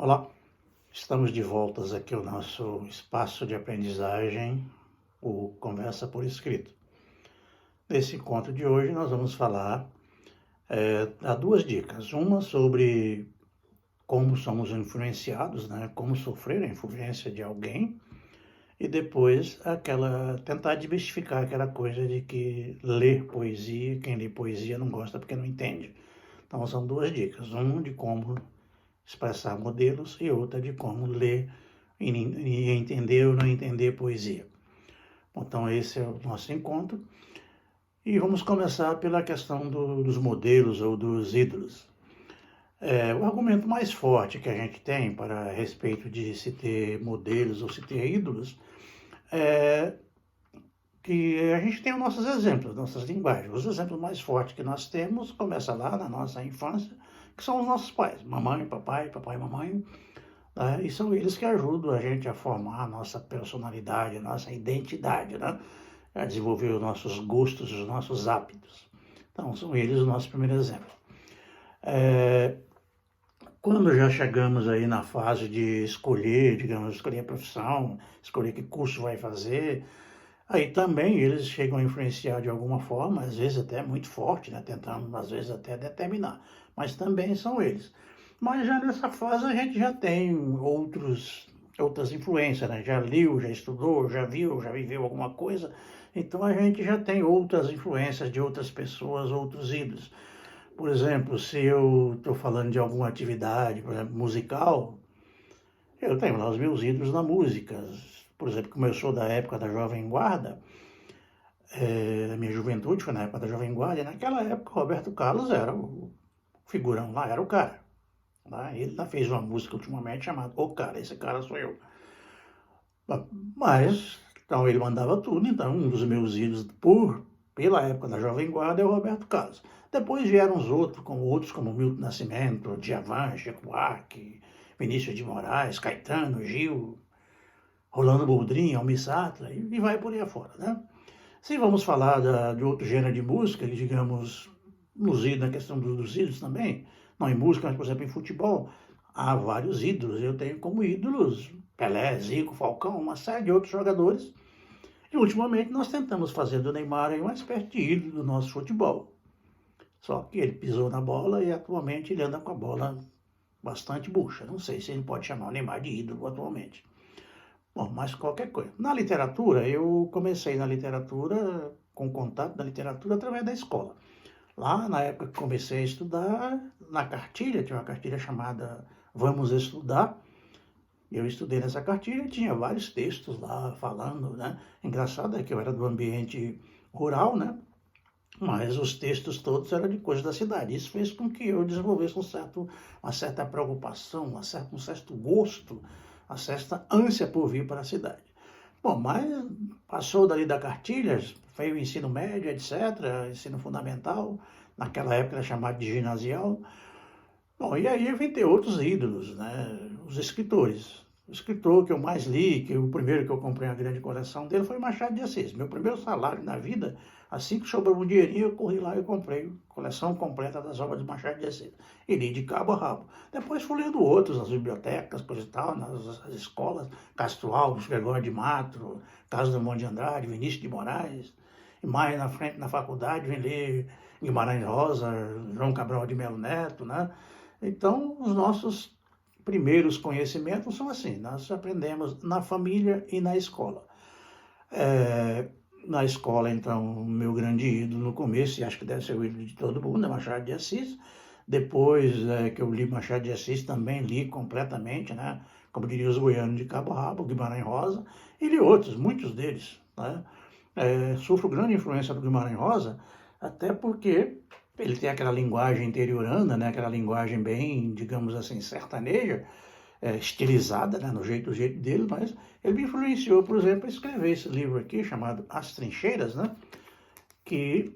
Olá, estamos de voltas aqui ao nosso espaço de aprendizagem, o Conversa por Escrito. Nesse encontro de hoje nós vamos falar, dar duas dicas. Uma sobre como somos influenciados, né? Como sofrer a influência de alguém. E depois tentar desmistificar aquela coisa de que ler poesia, quem lê poesia não gosta porque não entende. Então são duas dicas. Uma de como expressar modelos e outra de como ler e entender ou não entender poesia. Então esse é o nosso encontro e vamos começar pela questão dos modelos ou dos ídolos. O argumento mais forte que a gente tem para a respeito de se ter modelos ou se ter ídolos é que a gente tem os nossos exemplos, nossas linguagens. Os exemplos mais fortes que nós temos começam lá na nossa infância, que são os nossos pais, mamãe, papai, mamãe, né? E são eles que ajudam a gente a formar a nossa personalidade, a nossa identidade, né? A desenvolver os nossos gostos, os nossos hábitos. Então, são eles o nosso primeiro exemplo. Quando já chegamos aí na fase de escolher, digamos, escolher a profissão, escolher que curso vai fazer, aí também eles chegam a influenciar de alguma forma, às vezes até muito forte, né? Tentando, às vezes, até determinar. Mas também são eles. Mas já nessa fase a gente já tem outras influências, né? Já leu, já estudou, já viu, já viveu alguma coisa. Então a gente já tem outras influências de outras pessoas, outros ídolos. Por exemplo, se eu estou falando de alguma atividade, por exemplo, musical, eu tenho lá os meus ídolos na música. Por exemplo, como eu sou da época da Jovem Guarda, da minha juventude foi na época da Jovem Guarda, e naquela época o Roberto Carlos era o figurão lá, era o cara. Né? Ele fez uma música ultimamente chamada O Cara, esse cara sou eu. Mas, então ele mandava tudo, então um dos meus ídolos pela época da Jovem Guarda é o Roberto Carlos. Depois vieram os outros como Milton Nascimento, Djavan, Chico Buarque, Vinícius de Moraes, Caetano, Gil, Rolando Boldrin, Almir Sater, e vai por aí afora, né? Se vamos falar de outro gênero de música, digamos, na questão dos ídolos também, não em música, mas, por exemplo, em futebol, há vários ídolos. Eu tenho como ídolos Pelé, Zico, Falcão, uma série de outros jogadores. E, ultimamente, nós tentamos fazer do Neymar uma espécie de ídolo do nosso futebol. Só que ele pisou na bola e, atualmente, ele anda com a bola bastante bucha. Não sei se ele pode chamar o Neymar de ídolo atualmente. Bom, mas qualquer coisa. Na literatura, eu comecei na literatura, com contato da literatura através da escola. Lá, na época que comecei a estudar, na cartilha, tinha uma cartilha chamada Vamos Estudar. Eu estudei nessa cartilha e tinha vários textos lá falando, né? Engraçado é que eu era do ambiente rural, né? Mas os textos todos eram de coisas da cidade. Isso fez com que eu desenvolvesse uma certa preocupação, um certo gosto, uma certa ânsia por vir para a cidade. Bom, mas passou dali da cartilha, veio o ensino médio, etc., ensino fundamental, naquela época era chamado de ginasial. Bom, e aí eu vim ter outros ídolos, né? Os escritores. O escritor que eu mais li, o primeiro que eu comprei uma grande coleção dele foi Machado de Assis. Meu primeiro salário na vida, assim que sobrou um dinheirinho, eu corri lá e comprei a coleção completa das obras de Machado de Assis. E li de cabo a rabo. Depois fui lendo outros nas bibliotecas, coisa e tal, nas escolas, Castro Alves, Gregório de Mato, Carlos Drummond de Andrade, Vinícius de Moraes. E mais na frente, na faculdade, vim ler Guimarães Rosa, João Cabral de Melo Neto, né? Então, os nossos primeiros conhecimentos são assim, nós aprendemos na família e na escola. Na escola, então, o meu grande ídolo no começo, e acho que deve ser o ídolo de todo mundo, é Machado de Assis. Depois que eu li Machado de Assis, também li completamente, né? Como diria os goianos, de cabo a rabo, Guimarães Rosa, e li outros, muitos deles, né? Sofro grande influência do Guimarães Rosa, até porque ele tem aquela linguagem interiorana, né? Aquela linguagem bem, digamos assim, sertaneja, estilizada, né? Do jeito dele, mas ele me influenciou, por exemplo, a escrever esse livro aqui, chamado As Trincheiras, né? Que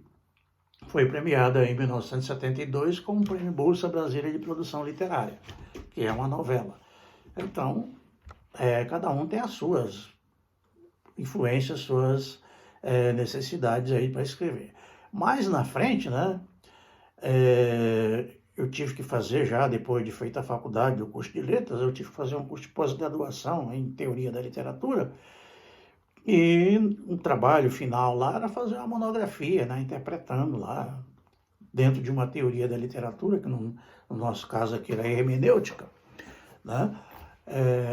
foi premiada em 1972 com o Prêmio Bolsa Brasileira de Produção Literária, que é uma novela. Então, cada um tem as suas influências, suas necessidades aí para escrever. Mais na frente, né, eu tive que fazer já, depois de feita a faculdade, o curso de letras, eu tive que fazer um curso de pós-graduação em teoria da literatura, e um trabalho final lá era fazer uma monografia, né, interpretando lá, dentro de uma teoria da literatura, que no nosso caso aqui era hermenêutica, né?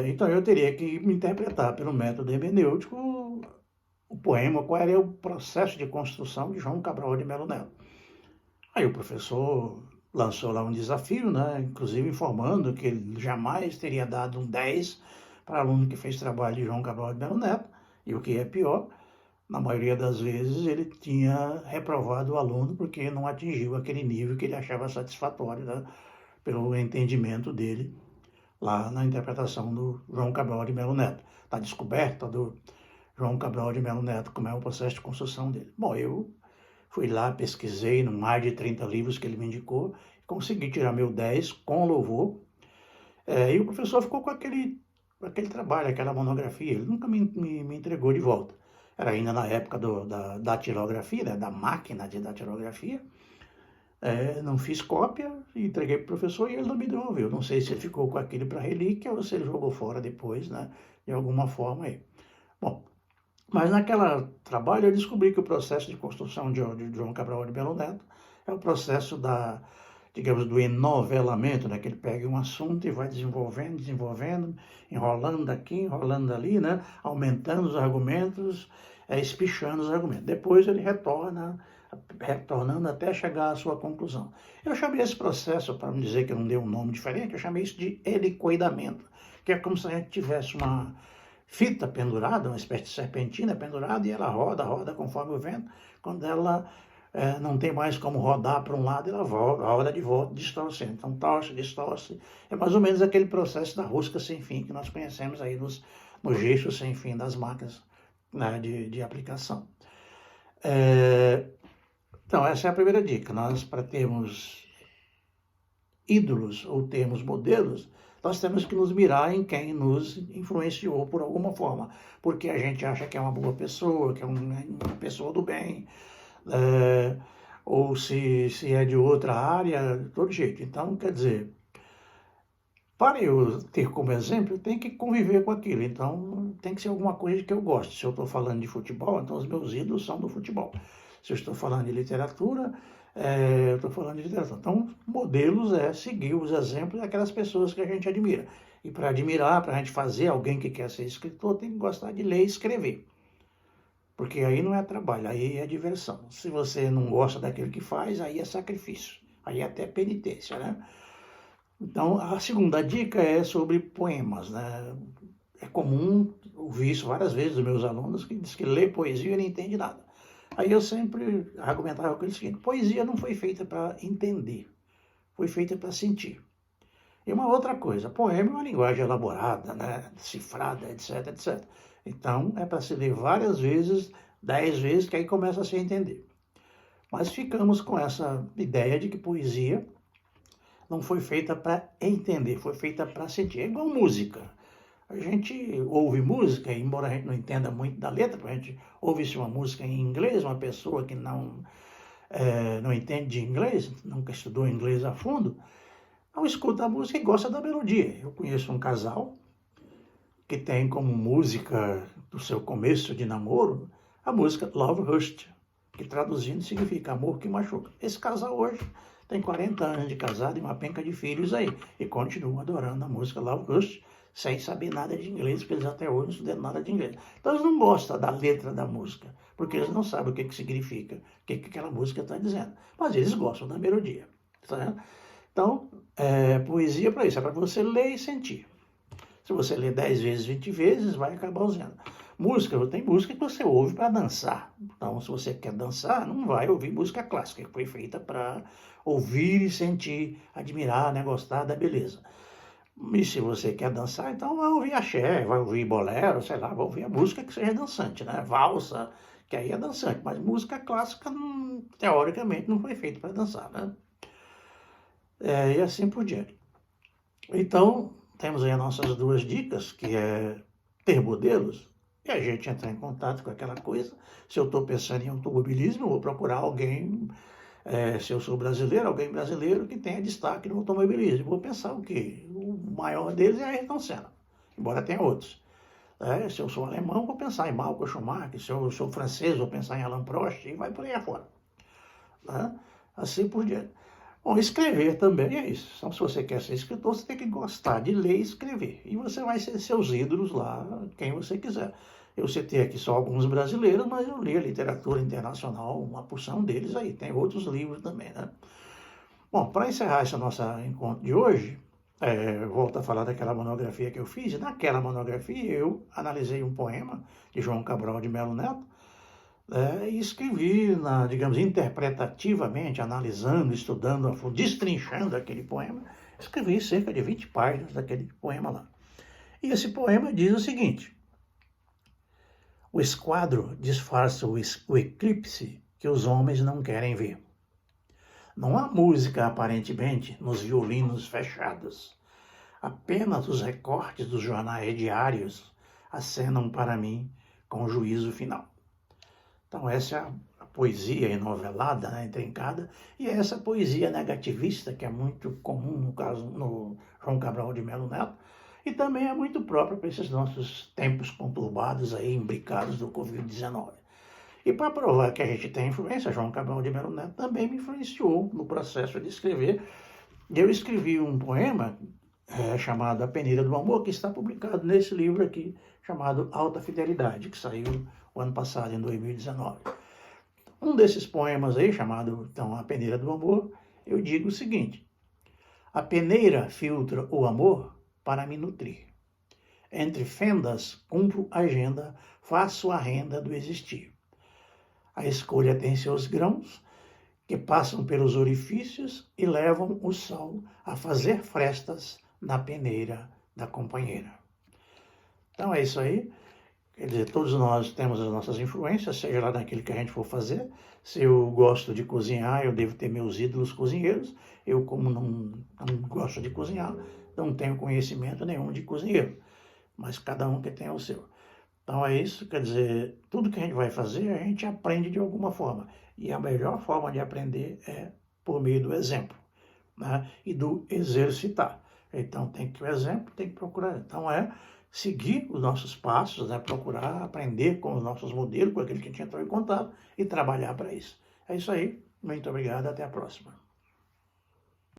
Então eu teria que me interpretar pelo método hermenêutico o poema, qual era o processo de construção de João Cabral de Melo Neto. Aí o professor lançou lá um desafio, né, inclusive informando que ele jamais teria dado um 10 para aluno que fez trabalho de João Cabral de Melo Neto, e o que é pior, na maioria das vezes ele tinha reprovado o aluno porque não atingiu aquele nível que ele achava satisfatório, né, pelo entendimento dele lá na interpretação do João Cabral de Melo Neto, da descoberta do João Cabral de Melo Neto, como é o processo de construção dele. Bom, eu fui lá, pesquisei no mais de 30 livros que ele me indicou, consegui tirar meu 10 com louvor, e o professor ficou com aquele trabalho, aquela monografia, ele nunca me entregou de volta. Era ainda na época da datilografia, né, da máquina de datilografia. Não fiz cópia, entreguei para o professor e ele não me devolveu. Não sei se ele ficou com aquele para relíquia ou se ele jogou fora depois, né, de alguma forma aí. Bom, mas naquele trabalho eu descobri que o processo de construção de João Cabral de Melo Neto é o processo digamos, do enovelamento, né? Que ele pega um assunto e vai desenvolvendo, enrolando aqui, enrolando ali, né? Aumentando os argumentos, espichando os argumentos. Depois ele retornando até chegar à sua conclusão. Eu chamei esse processo, para não dizer que eu não dei um nome diferente, eu chamei isso de helicoidamento, que é como se a gente tivesse uma fita pendurada, uma espécie de serpentina pendurada, e ela roda conforme o vento. Quando ela não tem mais como rodar para um lado, ela roda de volta, distorcendo. Então, torce, distorce. É mais ou menos aquele processo da rosca sem fim que nós conhecemos aí nos eixos sem fim das máquinas, né, de aplicação. Então, essa é a primeira dica. Nós, para termos ídolos ou termos modelos, nós temos que nos mirar em quem nos influenciou por alguma forma, porque a gente acha que é uma boa pessoa, que é uma pessoa do bem, ou se é de outra área, de todo jeito. Então, quer dizer, para eu ter como exemplo, eu tenho que conviver com aquilo. Então, tem que ser alguma coisa que eu gosto. Se eu estou falando de futebol, então os meus ídolos são do futebol. Se eu estou falando de literatura, eu estou falando de literatura. Então, modelos é seguir os exemplos daquelas pessoas que a gente admira. E para admirar, para a gente fazer alguém que quer ser escritor, tem que gostar de ler e escrever. Porque aí não é trabalho, aí é diversão. Se você não gosta daquilo que faz, aí é sacrifício. Aí é até penitência, né? Então, a segunda dica é sobre poemas, né? É comum ouvir isso várias vezes dos meus alunos, que diz que lê poesia e não entende nada. Aí eu sempre argumentava com eles o seguinte: poesia não foi feita para entender, foi feita para sentir. E uma outra coisa, poema é uma linguagem elaborada, né? Cifrada, etc, etc. Então, é para se ler várias vezes, 10 vezes, que aí começa a se entender. Mas ficamos com essa ideia de que poesia não foi feita para entender, foi feita para sentir. É igual música. A gente ouve música, embora a gente não entenda muito da letra, a gente ouve-se uma música em inglês, uma pessoa que não entende de inglês, nunca estudou inglês a fundo, não escuta a música e gosta da melodia. Eu conheço um casal que tem como música do seu começo de namoro a música Love Hurts, que traduzindo significa amor que machuca. Esse casal hoje tem 40 anos de casado e uma penca de filhos aí, e continuam adorando a música Love Hurts, sem saber nada de inglês, porque eles até hoje não estudam nada de inglês. Então eles não gostam da letra da música, porque eles não sabem o que significa, o que aquela música está dizendo. Mas eles gostam da melodia. Tá? Então, poesia é para isso, é para você ler e sentir. Se você ler 10 vezes, 20 vezes, vai acabar usando. Música, tem música que você ouve para dançar. Então, se você quer dançar, não vai ouvir música clássica, que foi feita para ouvir e sentir, admirar, né, gostar da beleza. E se você quer dançar, então vai ouvir axé, vai ouvir bolero, sei lá, vai ouvir a música que seja dançante, né? Valsa, que aí é dançante. Mas música clássica, teoricamente, não foi feita para dançar, né? E assim por diante. Então, temos aí as nossas duas dicas, que é ter modelos, e a gente entrar em contato com aquela coisa. Se eu estou pensando em automobilismo, eu vou procurar alguém Se eu sou brasileiro, alguém brasileiro que tenha destaque no automobilismo. Vou pensar o quê? O maior deles é Ayrton Senna, embora tenha outros. Se eu sou alemão, vou pensar em Michael Schumacher. Se eu sou francês, vou pensar em Alain Prost e vai por aí afora. Né? Assim por diante. Bom, escrever também é isso. Então, se você quer ser escritor, você tem que gostar de ler e escrever. E você vai ser seus ídolos lá, quem você quiser. Eu citei aqui só alguns brasileiros, mas eu li a literatura internacional, uma porção deles aí. Tem outros livros também, né? Bom, para encerrar esse nosso encontro de hoje, volto a falar daquela monografia que eu fiz. E naquela monografia eu analisei um poema de João Cabral de Melo Neto, e escrevi, digamos, interpretativamente, analisando, estudando, destrinchando aquele poema, escrevi cerca de 20 páginas daquele poema lá. E esse poema diz o seguinte: o esquadro disfarça o eclipse que os homens não querem ver. Não há música, aparentemente, nos violinos fechados. Apenas os recortes dos jornais diários acenam para mim com o juízo final. Então essa é a poesia enovelada, né, intrincada, e é essa poesia negativista, que é muito comum no caso no João Cabral de Melo Neto, e também é muito própria para esses nossos tempos conturbados aí, imbricados do Covid-19. E para provar que a gente tem influência, João Cabral de Melo Neto também me influenciou no processo de escrever. Eu escrevi um poema chamado A Peneira do Amor, que está publicado nesse livro aqui, chamado Alta Fidelidade, que saiu o ano passado, em 2019. Um desses poemas aí, chamado, então, A Peneira do Amor, eu digo o seguinte: a peneira filtra o amor para me nutrir. Entre fendas, cumpro a agenda, faço a renda do existir. A escolha tem seus grãos, que passam pelos orifícios e levam o sol a fazer frestas na peneira da companheira. Então é isso aí. Quer dizer, todos nós temos as nossas influências, seja lá naquilo que a gente for fazer. Se eu gosto de cozinhar, eu devo ter meus ídolos cozinheiros. Eu, como não gosto de cozinhar, não tenho conhecimento nenhum de cozinheiro. Mas cada um que tem o seu. Então é isso, quer dizer, tudo que a gente vai fazer, a gente aprende de alguma forma. E a melhor forma de aprender é por meio do exemplo, né? E do exercitar. Então tem que o exemplo, tem que procurar. Então seguir os nossos passos, né? Procurar aprender com os nossos modelos, com aquele que a gente entrou em contato e trabalhar para isso. É isso aí. Muito obrigado. Até a próxima.